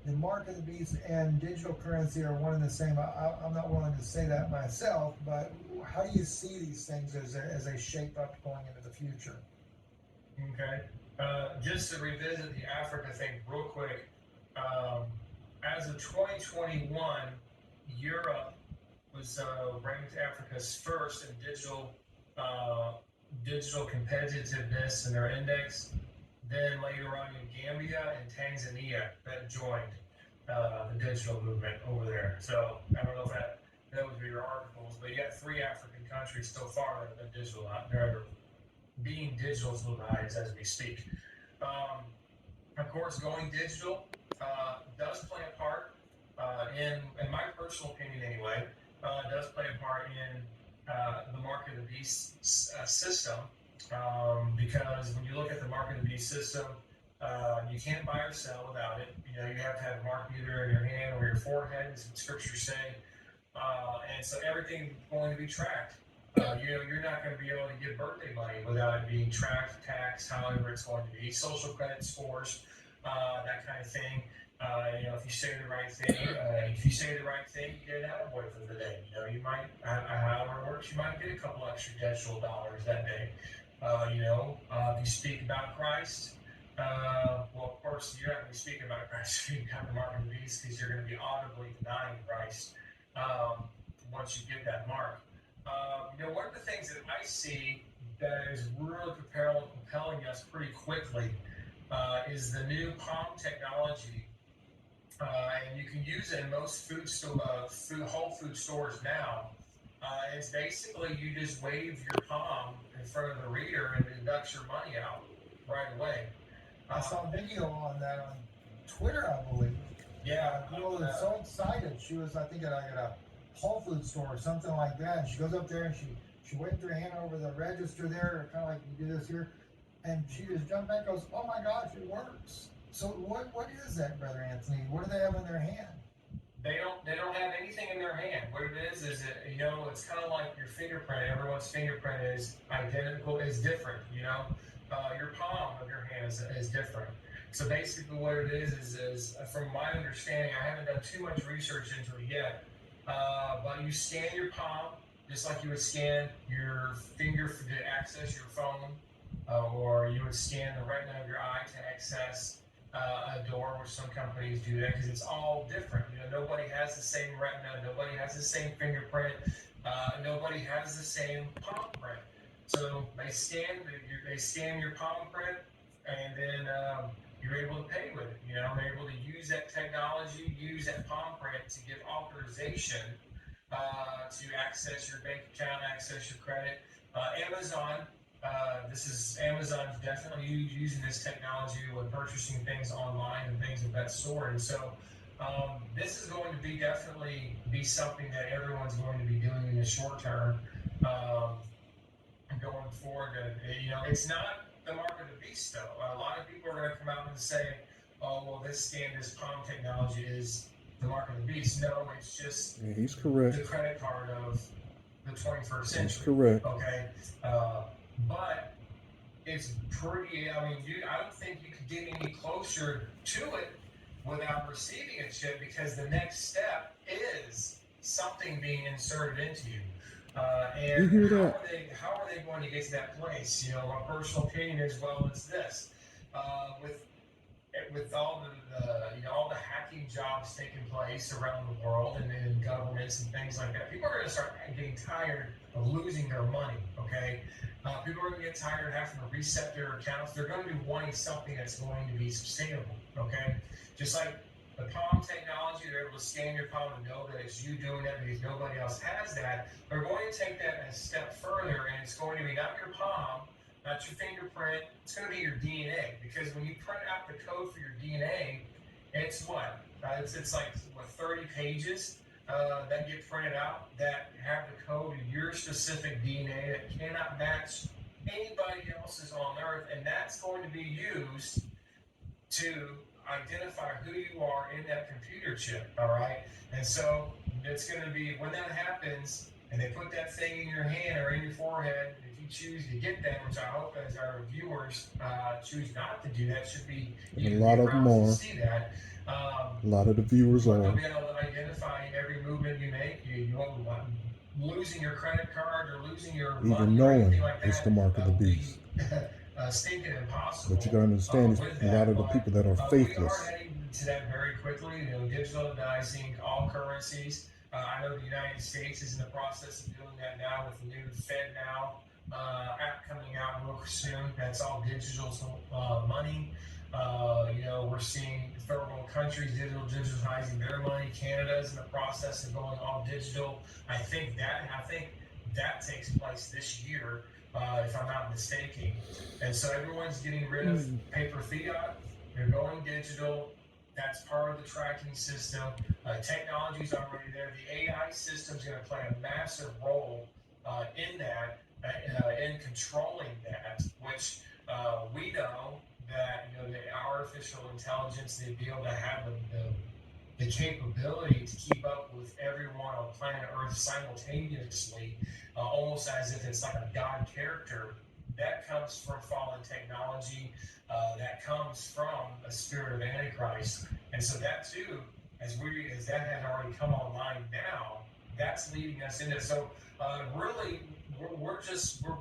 the mark of the beast and digital currency are one and the same. I'm not willing to say that myself, but how do you see these things as they shape up going into the future? Okay. Just to revisit the Africa thing real quick, um, as of 2021, Europe was ranked Africa's first in uh, digital competitiveness in their index. Then later on, Gambia and Tanzania that joined the digital movement over there. So I don't know if that would be your articles, but you got 3 African countries so far that have been digital out there, being digitalized as we speak. Um, of course, going digital does play a part in my personal opinion anyway, does play a part in the market of the beast system, because when you look at the market of the beast system, you can't buy or sell without it. You know, you have to have a mark either in your hand or your forehead, as the scriptures say, and so everything's going to be tracked. You're not going to be able to give birthday money without it being tracked, taxed, however it's going to be. Social credit scores, that kind of thing. If you say the right thing, you get an attaboy for the day. You might, however it works, you might get a couple extra digital dollars that day. If you speak about Christ, well, of course, you're not going to be speaking about Christ if you have the mark of the beast, because you're going to be audibly denying Christ once you get that mark. One of the things that I see that is really propelling us pretty quickly is the new palm technology, and you can use it in most whole food stores now. It's basically you just wave your palm in front of the reader and it deducts your money out right away. I saw a video on that on Twitter, I believe. Yeah, the girl was so excited. She was, I think, at a Whole Food store or something like that. And she goes up there and she waved her hand over the register there, kind of like you do this here. And she just jumped back and goes, "Oh my gosh, it works." So what is that, Brother Anthony? What do they have in their hand? They don't have anything in their hand. What it is it's kind of like your fingerprint. Everyone's fingerprint is identical, is different. Your palm of your hand is different. So basically, what it is from my understanding, I haven't done too much research into it yet, but you scan your palm just like you would scan your finger to access your phone, or you would scan the retina of your eye to access a door, which some companies do that because it's all different. Nobody has the same retina, nobody has the same fingerprint, nobody has the same palm print. So they scan your palm print, and then you're able to pay with it. They're able to use that technology, use that palm print to give authorization to access your bank account, access your credit. Amazon's definitely using this technology when purchasing things online and things of that sort. And so this is going to definitely be something that everyone's going to be doing in the short term. Going forward, it's not the mark of the beast, though. A lot of people are going to come out and say, "Oh, well, this palm technology is the mark of the beast." No, it's just he's correct. The credit card of the 21st century. That's correct. Okay, but it's pretty. I don't think you could get any closer to it without receiving a chip, because the next step is something being inserted into you. And how are they going to get to that place? My personal opinion is, well, it's this. With all all the hacking jobs taking place around the world and in governments and things like that, people are going to start getting tired of losing their money. Okay, people are going to get tired of having to reset their accounts. They're going to be wanting something that's going to be sustainable. Okay, just like the palm technology, they're able to scan your palm and know that it's you doing that because nobody else has that. They're going to take that a step further, and it's going to be not your palm, not your fingerprint, it's going to be your DNA. Because when you print out the code for your DNA, it's what? It's like 30 pages that get printed out that have the code of your specific DNA that cannot match anybody else's on Earth, and that's going to be used to identify who you are in that computer chip, all right? And so it's going to be, when that happens, and they put that thing in your hand or in your forehead, if you choose to get that, which I hope as our viewers choose not to do that, should be a lot of them are. See that. A A lot of the viewers They'll are. be able to identify every movement you make. You won't losing your credit card or losing your Even money or anything knowing like it's the that mark of the will beast. be stinking But you impossible gotta understand, it's with a lot that. of the But people that are we are faithless. heading to that very quickly. Digitalizing all currencies. I know the United States is in the process of doing that now with the new Fed Now app coming out real soon. That's all digital money. We're seeing third world countries digitalizing their money. Canada is in the process of going all digital. I think that takes place this year, if I'm not mistaken. And so everyone's getting rid of paper fiat. They're going digital. That's part of the tracking system. Technology's already there. The AI system is going to play a massive role in that, in controlling that, which we know that the artificial intelligence, they be able to have the capability to keep up with everyone on planet Earth simultaneously, almost as if it's like a God character. That comes from fallen technology. That comes from a spirit of Antichrist, and so that too, as that has already come online now, that's leading us into. So really, we're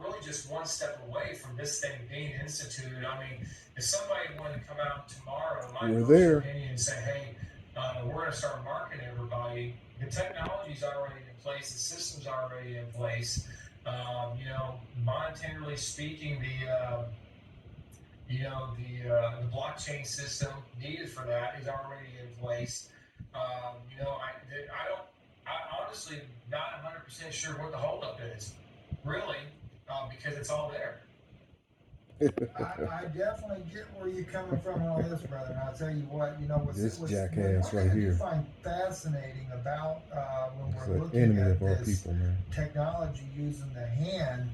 really just one step away from this thing being instituted. I mean, if somebody wanted to come out tomorrow, my personal opinion, and say, hey, we're going to start marketing everybody. The technology's already in place. The system's already in place. Monetarily speaking, the blockchain system needed for that is already in place. I honestly not 100% sure what the holdup is, really, because it's all there. I definitely get where you're coming from on all this, brother. And I'll tell you what, this jackass right here. I find fascinating about when It's we're an looking enemy at of our this people, man. technology using the hand.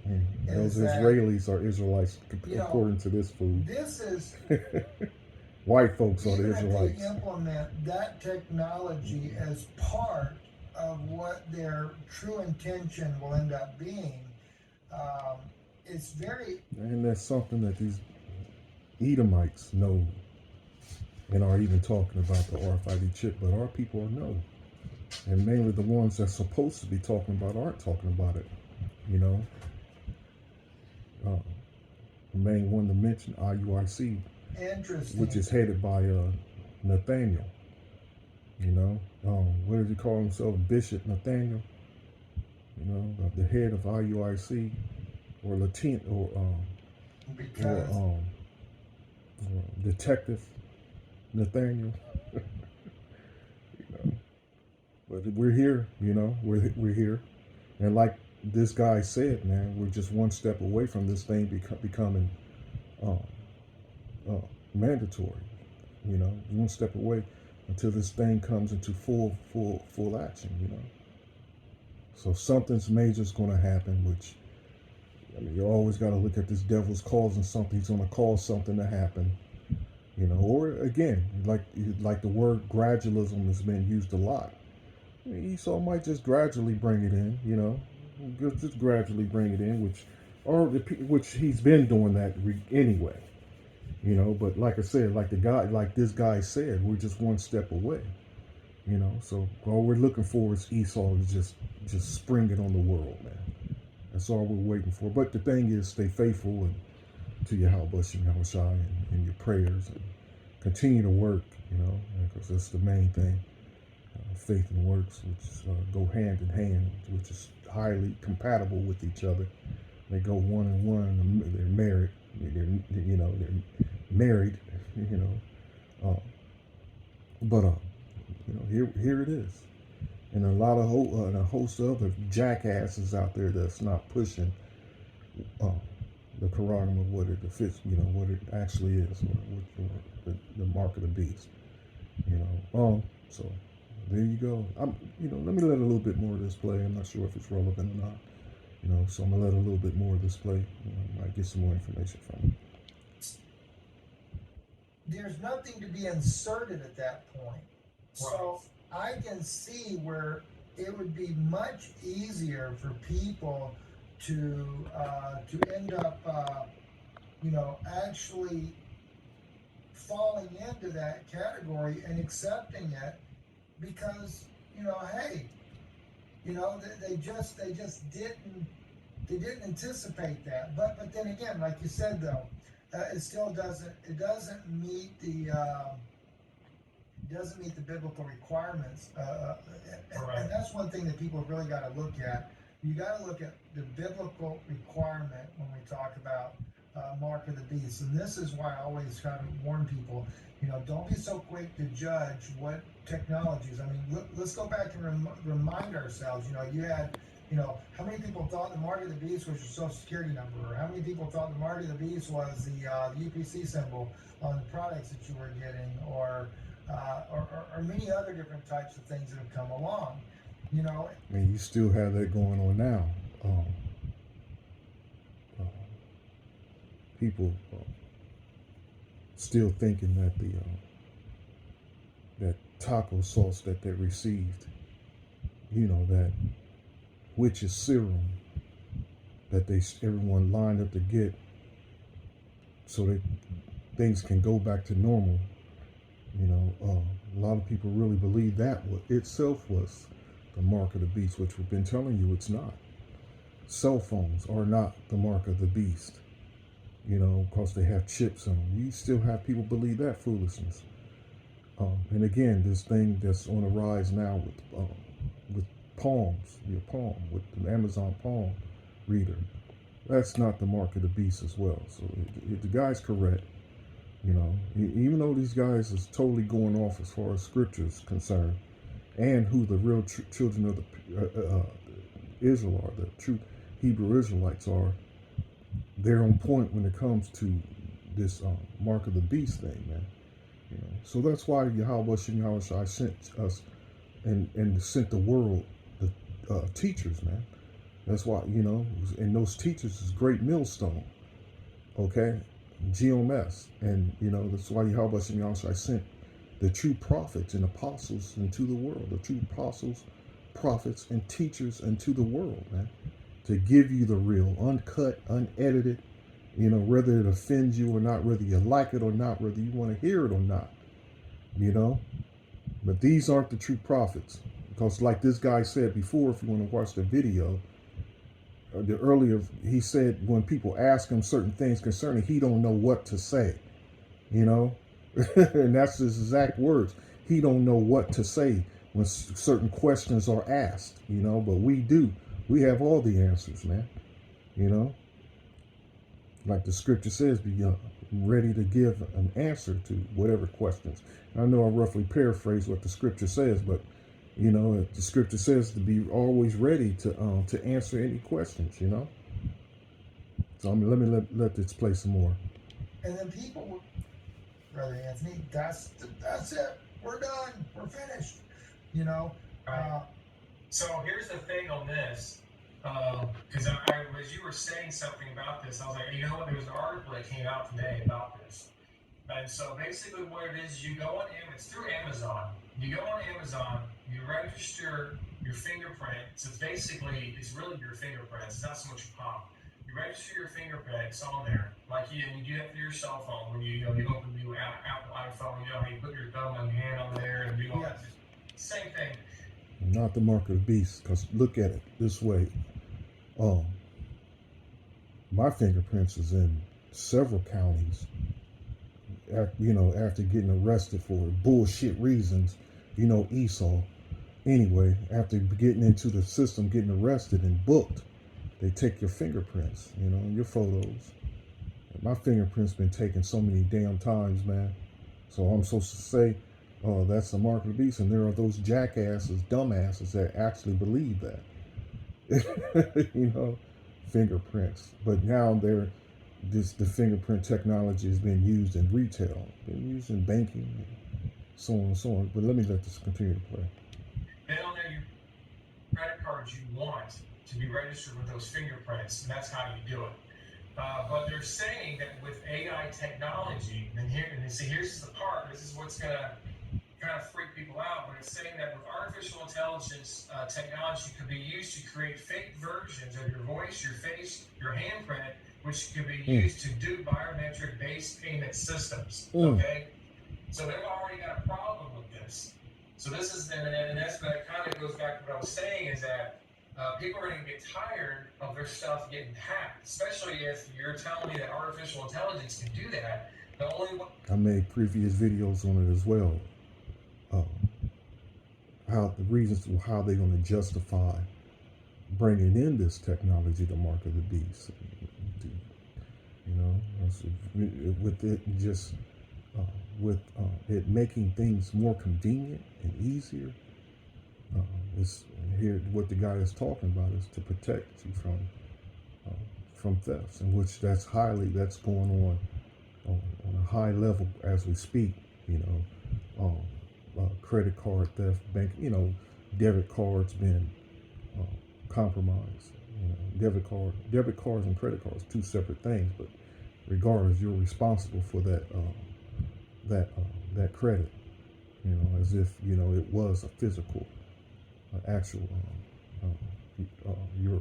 Those Israelis are Israelites, according to this food. This is white folks are the even if Israelites. they implement that technology as part of what their true intention will end up being. It's very, and that's something that these Edomites know and are even talking about the RFID chip, but our people know, and mainly the ones that's supposed to be talking about aren't talking about it. The main one to mention, IUIC, which is headed by Nathaniel. What does he call himself? Bishop Nathaniel. The head of IUIC, or Latino, or Detective Nathaniel. But we're here. We're here, and like this guy said, man, we're just one step away from this thing becoming mandatory. One step away until this thing comes into full action. So something's major is going to happen, which, you always got to look at this devil's causing something. He's going to cause something to happen, or again, like the word gradualism has been used a lot. Esau might just gradually bring it in, just gradually bring it in, which he's been doing that anyway, but like I said, like this guy said, we're just one step away, so all we're looking for is Esau to just spring it on the world, man. That's all we're waiting for. But the thing is, stay faithful and to your Yahushua and your prayers, and continue to work, because that's the main thing. Faith and works, which go hand in hand, which is highly compatible with each other. They go one and one. They're married. They're married. But here it is. And a host of other jackasses out there that's not pushing the Quran of what it fits, what it actually is, or the mark of the beast. So there you go. Let me let a little bit more of this play. I'm not sure if it's relevant or not. So I'm gonna let a little bit more of this play. Might get some more information from it. There's nothing to be inserted at that point. So I can see where it would be much easier for people to end up, actually falling into that category and accepting it because, hey, they didn't anticipate that. But then again, like you said though, it still doesn't meet the biblical requirements. And that's one thing that people really got to look at. You got to look at the biblical requirement when we talk about mark of the beast. And this is why I always kind of warn people, don't be so quick to judge what technologies. I mean, let's go back and remind ourselves, you had, how many people thought the mark of the beast was your social security number? Or how many people thought the mark of the beast was the UPC symbol on the products that you were getting, or many other different types of things that have come along, I mean, you still have that going on now. People still thinking that that taco sauce that they received, that witch's serum that everyone lined up to get, so that things can go back to normal. A lot of people really believe that itself was the mark of the beast, which we've been telling you it's not. Cell phones are not the mark of the beast, because they have chips in them. You still have people believe that foolishness. And again, this thing that's on the rise now with palms, your palm, with the Amazon Palm reader, that's not the mark of the beast as well. So the guy's correct. Even though these guys is totally going off as far as scripture is concerned, and who the real children of the Israel are, the true Hebrew Israelites are, they're on point when it comes to this mark of the beast thing, man. So that's why Yahweh sent us and sent the world the teachers, man. That's why, and those teachers is great millstone, okay? GMS, and that's why Yahweh sent the true prophets and apostles into the world, the true apostles, prophets, and teachers into the world, man, to give you the real, uncut, unedited, whether it offends you or not, whether you like it or not, whether you want to hear it or not, but these aren't the true prophets, because like this guy said before, if you want to watch the video, earlier, he said when people ask him certain things concerning, he don't know what to say, and that's his exact words. He don't know what to say when certain questions are asked, but we do. We have all the answers, man. Like the scripture says, be ready to give an answer to whatever questions. I know I roughly paraphrase what the scripture says, but the scripture says to be always ready to answer any questions, So let me let this play some more. And then people, Brother Anthony, that's it. We're done. We're finished. Right. So here's the thing on this, because I as you were saying something about this, I was like, there was an article that came out today about this. And so basically what it is, you go on it's through Amazon. You go on Amazon, you register your fingerprint. So it's really your fingerprint. It's not so much your palm. You register your fingerprint. It's on there. Like you do that through your cell phone. When you open the Apple iPhone, how you put your thumb and hand on there and do all that. Same thing. Not the mark of the beast, because look at it this way. My fingerprints is in several counties. After getting arrested for bullshit reasons, Esau. Anyway, after getting into the system, getting arrested and booked, they take your fingerprints, your photos. My fingerprints been taken so many damn times, man. So I'm supposed to say, oh, that's the mark of the beast, and there are those jackasses, dumbasses that actually believe that. Fingerprints. But now the fingerprint technology has been used in retail, been used in banking, and so on and so on. But let me let this continue to play. Then on there, your credit cards you want to be registered with those fingerprints, and that's how you do it. But they're saying that with AI technology, and here's the part. This is what's gonna kind of freak people out. But it's saying that with artificial intelligence technology could be used to create fake versions of your voice, your face, your handprint, which can be used to do biometric-based payment systems. Okay, so they've already got a problem with this. So this is, and that's what kind of goes back to what I was saying, is that people are going to get tired of their stuff getting hacked, especially if you're telling me that artificial intelligence can do that. The only way I made previous videos on it as well. How the reasons how they're going to justify bringing in this technology to mark of the beast. You know, with it just with it making things more convenient and easier. It's here what the guy is talking about is to protect you from thefts, and which that's going on a high level as we speak. You know, credit card theft, bank, you know, debit cards been compromised. You know, debit cards and credit cards, two separate things, but regardless, you're responsible for that credit. You know, as if you know it was a physical, actual your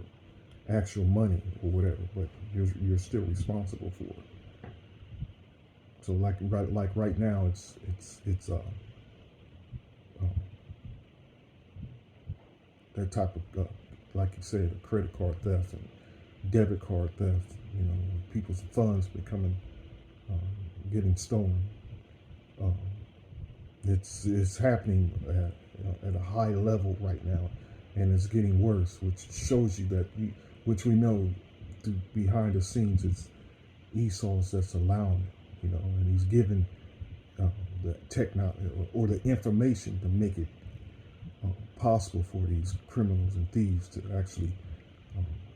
actual money or whatever, but you're still responsible for it. So like right now, it's that type of like you said, credit card theft and debit card theft. You know, people's funds becoming getting stolen. It's happening at a high level right now, and it's getting worse, which shows you that which we know behind the scenes it's Esau's that's allowing it, you know, and he's given the technology or the information to make it possible for these criminals and thieves to actually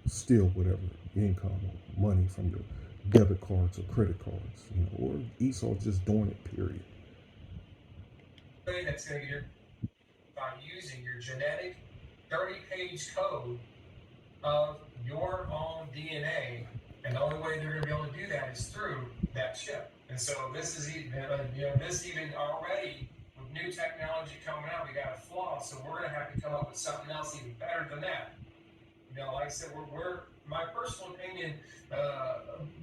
steal whatever income or money from your debit cards or credit cards, you know, or Esau just doing it, period. That's going to get by using your genetic 30-page code of your own DNA, and the only way they're going to be able to do that is through that chip. And so this is even, this even already with new technology coming out, we got a flaw. So we're going to have to come up with something else even better than that. You know, like I said, we're my personal opinion,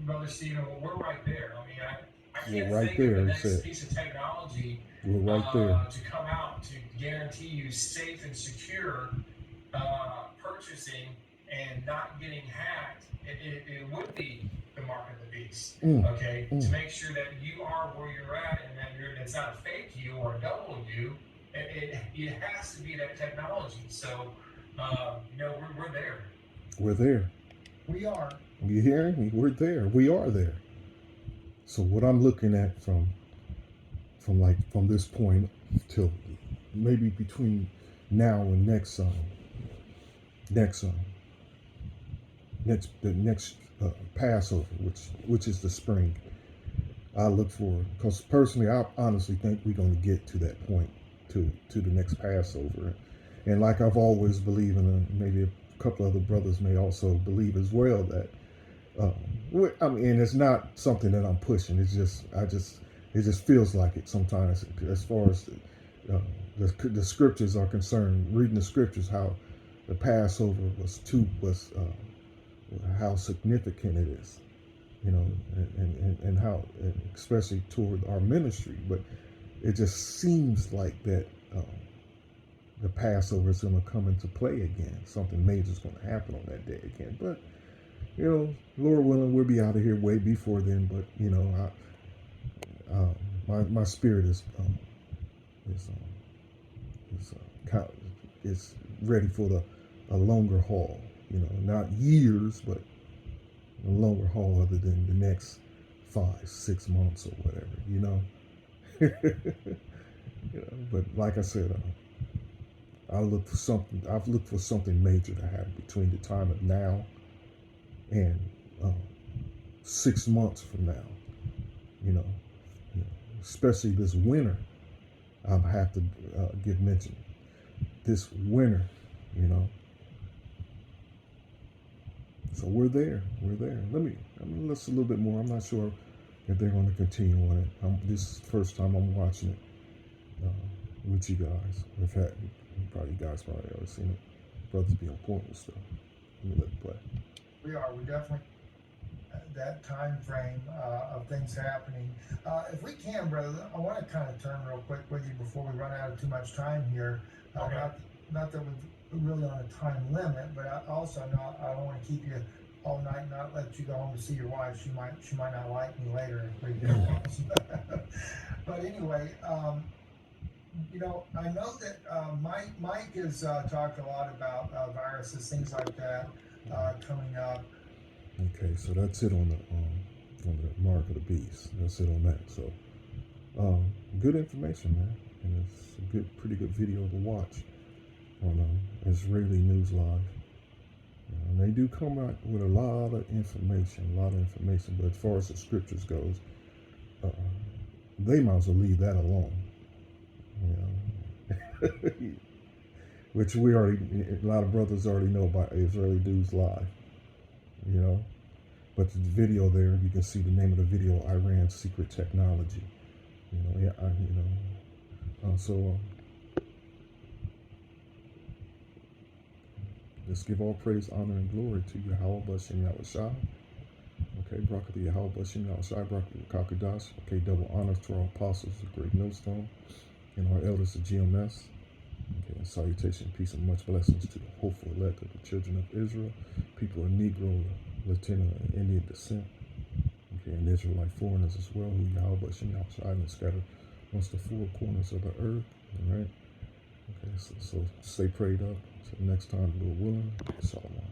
Brother Stephen, we're right there. I mean, I can't think of the next piece of technology to come out to guarantee you safe and secure purchasing and not getting hacked. It would be the mark of the beast, okay? To make sure that you are where you're at and that it's not a fake you or a double you. It has to be that technology. So, you know, we're there. We're there. We are. You hearing me? We're there. We are there. So what I'm looking at from this point till maybe between now and the next Passover, which is the spring, I look forward, because personally I honestly think we're going to get to that point, to the next Passover, and like I've always believed, and maybe a couple other brothers may also believe as well, that I mean, it's not something that I'm pushing. It's just it just feels like it sometimes, as far as the scriptures are concerned. Reading the scriptures, how the Passover was how significant it is, you know, and how, especially toward our ministry. But it just seems like that the Passover is going to come into play again. Something major is going to happen on that day again. But you know, Lord willing, we'll be out of here way before then. But you know, my spirit is ready for a longer haul. You know, not years, but a longer haul, other than the next 5-6 months or whatever. You know. You know, but like I said, I've looked for something major to happen between the time of now and 6 months from now. You know, especially this winter, I'll have to give mention. This winter, you know. So we're there. Let me listen a little bit more. I'm not sure if they're going to continue on it. This is the first time I'm watching it with you guys. You guys probably already seen it. Brothers be on point with stuff. Let me let it play. We are. We definitely. that time frame of things happening. If we can, brother, I want to kind of turn real quick with you before we run out of too much time here. Okay. Not that we're really on a time limit, but I don't want to keep you all night, not let you go home to see your wife. She might not like me later if we do. But anyway, I know that Mike has talked a lot about viruses, things like that coming up. Okay, so that's it on the mark of the beast. That's it on that. So, good information, man, and it's a pretty good video to watch on Israeli News Live. And they do come out with a lot of information, but as far as the scriptures goes, they might as well leave that alone. Which a lot of brothers already know about Israeli News Live. But the video there, you can see the name of the video, Iran's Secret Technology. Let's give all praise, honor, and glory to Yahweh Bashem Yahushua. Okay, Barakah Yahweh Bashem Yahushua, Barakah Kakadas. Okay, double honors to our apostles, the great millstone, and our elders of GMS. Okay, and salutation, peace, and much blessings to the hopeful elect of the children of Israel, people of Negro, Latino, and Indian descent. Okay, and Israelite foreigners as well, who Yahweh Bashem Yahushua and scattered amongst the four corners of the earth. All right. Okay, so stay prayed up. Until next time, Lord willing, Shalom.